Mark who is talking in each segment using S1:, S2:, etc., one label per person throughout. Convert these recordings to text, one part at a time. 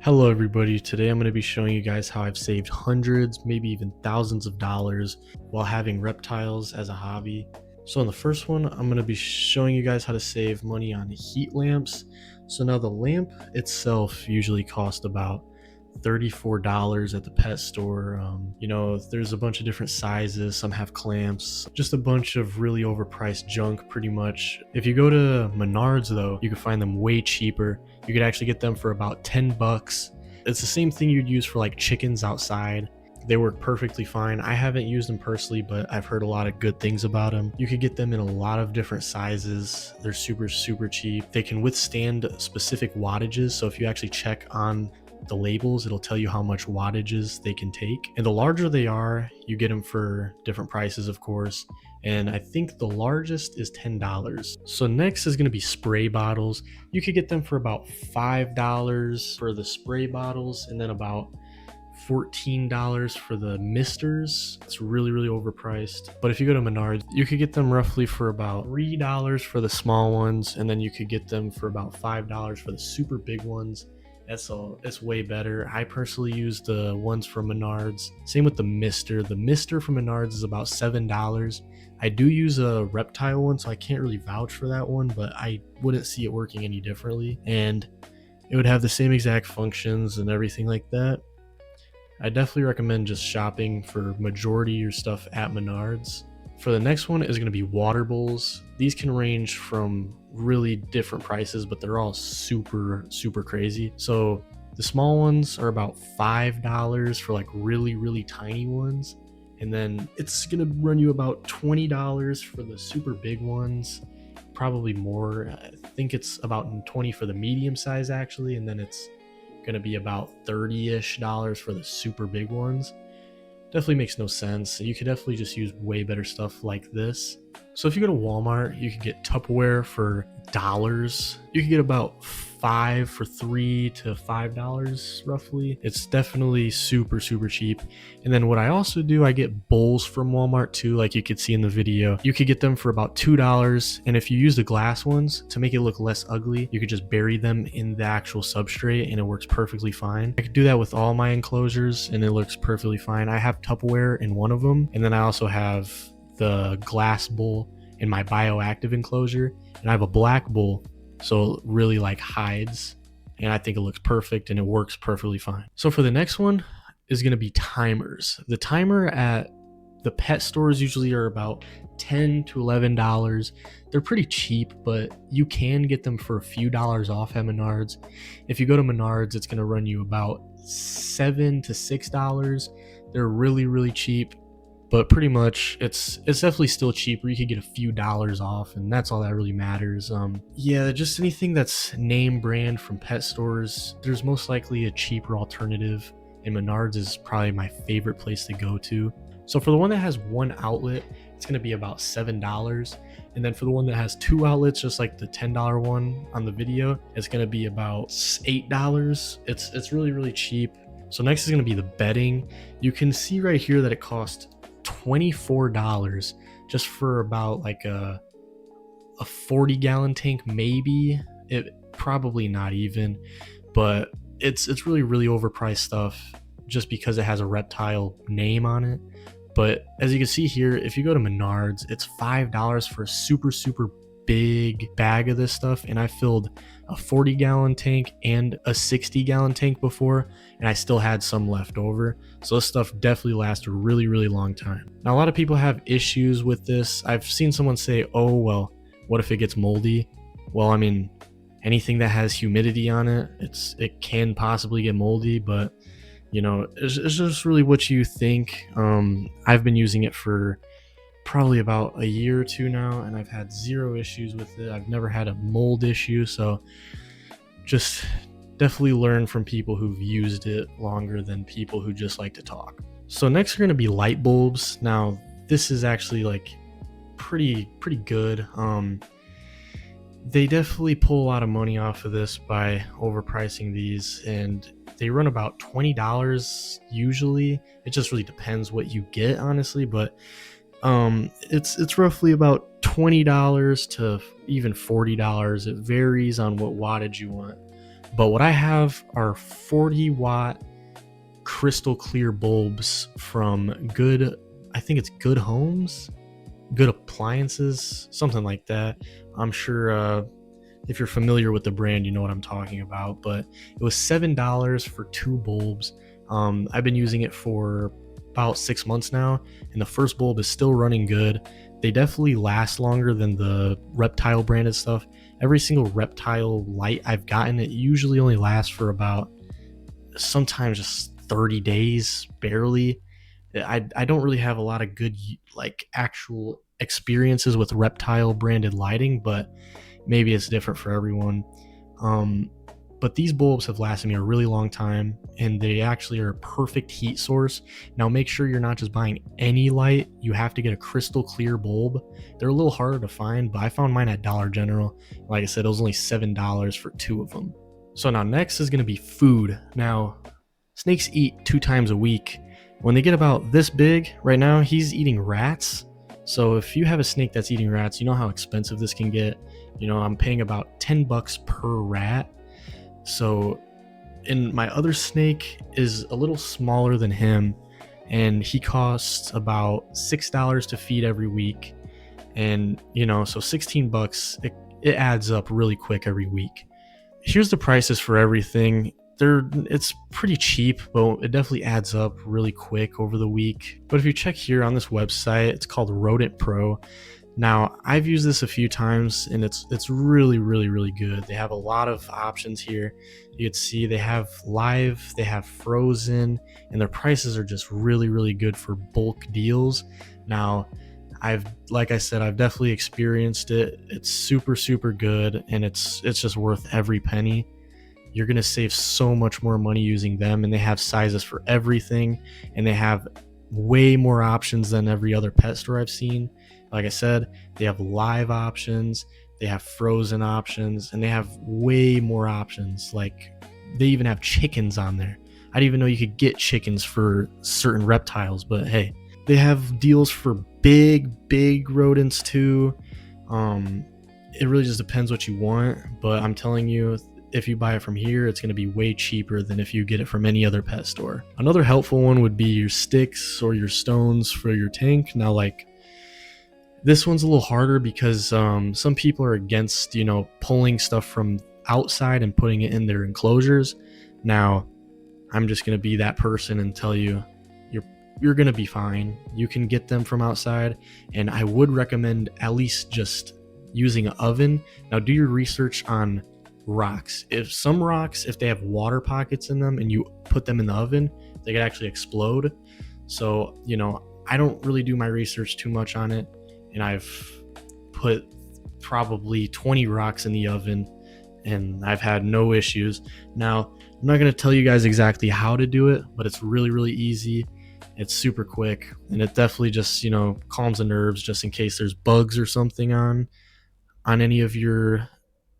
S1: Hello everybody, today I'm going to be showing you guys how I've saved hundreds, maybe even thousands of dollars while having reptiles as a hobby. So in the first one, I'm going to be showing you guys how to save money on heat lamps. So now the lamp itself usually costs about $34 at the pet store. There's a bunch of different sizes, some have clamps, just a bunch of really overpriced junk pretty much. If you go to Menards though, you can find them way cheaper. You could actually get them for about 10 bucks. It's the same thing you'd use for like chickens outside. They work perfectly fine. I haven't used them personally, but I've heard a lot of good things about them. You could get them in a lot of different sizes. They're super cheap. They can withstand specific wattages, so if you actually check on the labels, it'll tell you how much wattages they can take. And the larger they are, you get them for different prices, of course. And I think the largest is $10. So next is going to be spray bottles. You could get them for about $5 for the spray bottles, and then about $14 for the misters. It's really overpriced. But if you go to Menards, you could get them roughly for about $3 for the small ones, and then you could get them for about $5 for the super big ones. It's way better. I personally use the ones from Menards. Same with the mister. The mister from Menards is about $7. I do use a Reptile one, so I can't really vouch for that one, but I wouldn't see it working any differently. And it would have the same exact functions and everything like that. I definitely recommend just shopping for majority of your stuff at Menards. For the next one is going to be water bowls. These can range from really different prices, but they're all super crazy. So the small ones are about $5 for like really tiny ones. And then it's going to run you about $20 for the super big ones, probably more. I think it's about $20 for the medium size actually. And then it's going to be about $30-ish for the super big ones. Definitely makes no sense. You could definitely just use way better stuff like this. So if you go to Walmart, you can get Tupperware for dollars. You can get about 5 for $3 to $5 roughly. It's definitely super cheap. And then what I also do, I get bowls from Walmart too, like you could see in the video. You could get them for about $2, and if you use the glass ones to make it look less ugly, you could just bury them in the actual substrate and it works perfectly fine. I could do that with all my enclosures and it looks perfectly fine. I have Tupperware in one of them, and then I also have the glass bowl in my bioactive enclosure, and I have a black bowl, so it really like hides, and I think it looks perfect and it works perfectly fine. So for the next one is going to be timers. The timer at the pet stores usually are about $10 to $11. They're pretty cheap, but you can get them for a few dollars off at Menards. If you go to Menards, it's going to run you about $7 to $6. They're really cheap, but pretty much it's definitely still cheaper. You could get a few dollars off, and that's all that really matters. Yeah, just anything that's name brand from pet stores, there's most likely a cheaper alternative, and Menards is probably my favorite place to go to. So for the one that has one outlet, it's going to be about $7, and then for the one that has two outlets, just like the $10 one on the video, it's going to be about $8. It's really cheap. So next is going to be the bedding. You can see right here that it costs $24 just for about like a 40-gallon tank, maybe. It probably not even, but it's really overpriced stuff just because it has a Reptile name on it. But as you can see here, if you go to Menards, it's $5 for a super big bag of this stuff, and I filled a 40-gallon tank and a 60-gallon tank before, and I still had some left over. So this stuff definitely lasts a really long time. Now a lot of people have issues with this. I've seen someone say, oh well, what if it gets moldy? Well, I mean, anything that has humidity on it, it can possibly get moldy, but you know, it's just really what you think. I've been using it for probably about a year or two now, and I've had zero issues with it. I've never had a mold issue, so just definitely learn from people who've used it longer than people who just like to talk. So next are going to be light bulbs. Now this is actually like pretty good. They definitely pull a lot of money off of this by overpricing these, and they run about $20 usually. It just really depends what you get, honestly, but it's roughly about $20 to even $40. It varies on what wattage you want. But what I have are 40-watt crystal clear bulbs from I think it's Good Homes, Good Appliances, something like that. I'm sure if you're familiar with the brand, you know what I'm talking about. But it was $7 for 2 bulbs. I've been using it for about 6 months now, and the first bulb is still running good. They definitely last longer than the Reptile branded stuff. Every single Reptile light I've gotten, it usually only lasts for about, sometimes just 30 days, barely. I don't really have a lot of good like actual experiences with Reptile branded lighting, but maybe it's different for everyone. Um, but these bulbs have lasted me a really long time, and they actually are a perfect heat source. Now make sure you're not just buying any light. You have to get a crystal clear bulb. They're a little harder to find, but I found mine at Dollar General. Like I said, it was only $7 for 2 of them. So now next is going to be food. Now, snakes eat 2 times a week. When they get about this big, right now he's eating rats. So if you have a snake that's eating rats, you know how expensive this can get. I'm paying about $10 per rat. So, and my other snake is a little smaller than him, and he costs about $6 to feed every week. And so $16, it adds up really quick every week. Here's the prices for everything. It's pretty cheap, but it definitely adds up really quick over the week. But if you check here on this website, it's called Rodent Pro. Now, I've used this a few times, and it's really, really, really good. They have a lot of options here. You can see they have live, they have frozen, and their prices are just really, really good for bulk deals. Now, like I said, I've definitely experienced it. It's super, super good, and it's just worth every penny. You're gonna save so much more money using them, and they have sizes for everything, and they have way more options than every other pet store I've seen. Like I said, they have live options, they have frozen options, and they have way more options. Like, they even have chickens on there. I didn't even know you could get chickens for certain reptiles, but hey, they have deals for big rodents too. It really just depends what you want, but I'm telling you, if you buy it from here, it's going to be way cheaper than if you get it from any other pet store. Another helpful one would be your sticks or your stones for your tank. Now, like, this one's a little harder because some people are against, pulling stuff from outside and putting it in their enclosures. Now, I'm just going to be that person and tell you, you're going to be fine. You can get them from outside, and I would recommend at least just using an oven. Now, do your research on rocks. If some rocks, if they have water pockets in them and you put them in the oven, they could actually explode. So, I don't really do my research too much on it, and I've put probably 20 rocks in the oven, and I've had no issues. Now, I'm not going to tell you guys exactly how to do it, but it's really, really easy. It's super quick, and it definitely just, calms the nerves just in case there's bugs or something on any of your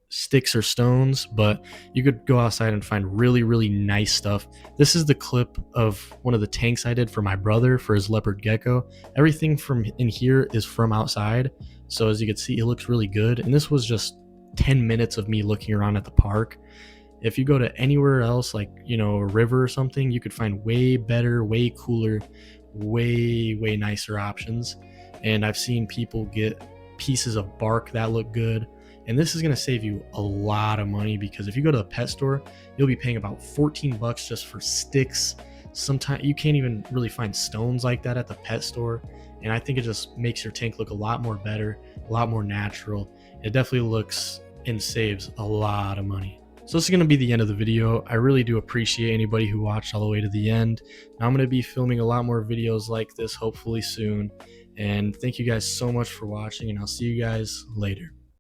S1: sticks or stones. But you could go outside and find really, really nice stuff. This is the clip of one of the tanks I did for my brother for his leopard gecko. Everything from in here is from outside, so as you can see, it looks really good. And this was just 10 minutes of me looking around at the park. If you go to anywhere else, like a river or something, you could find way better, way cooler, way nicer options. And I've seen people get pieces of bark that look good. And this is going to save you a lot of money, because if you go to a pet store, you'll be paying about $14 just for sticks. Sometimes you can't even really find stones like that at the pet store. And I think it just makes your tank look a lot more better, a lot more natural. It definitely looks and saves a lot of money. So this is going to be the end of the video. I really do appreciate anybody who watched all the way to the end. Now I'm going to be filming a lot more videos like this hopefully soon. And thank you guys so much for watching, and I'll see you guys later.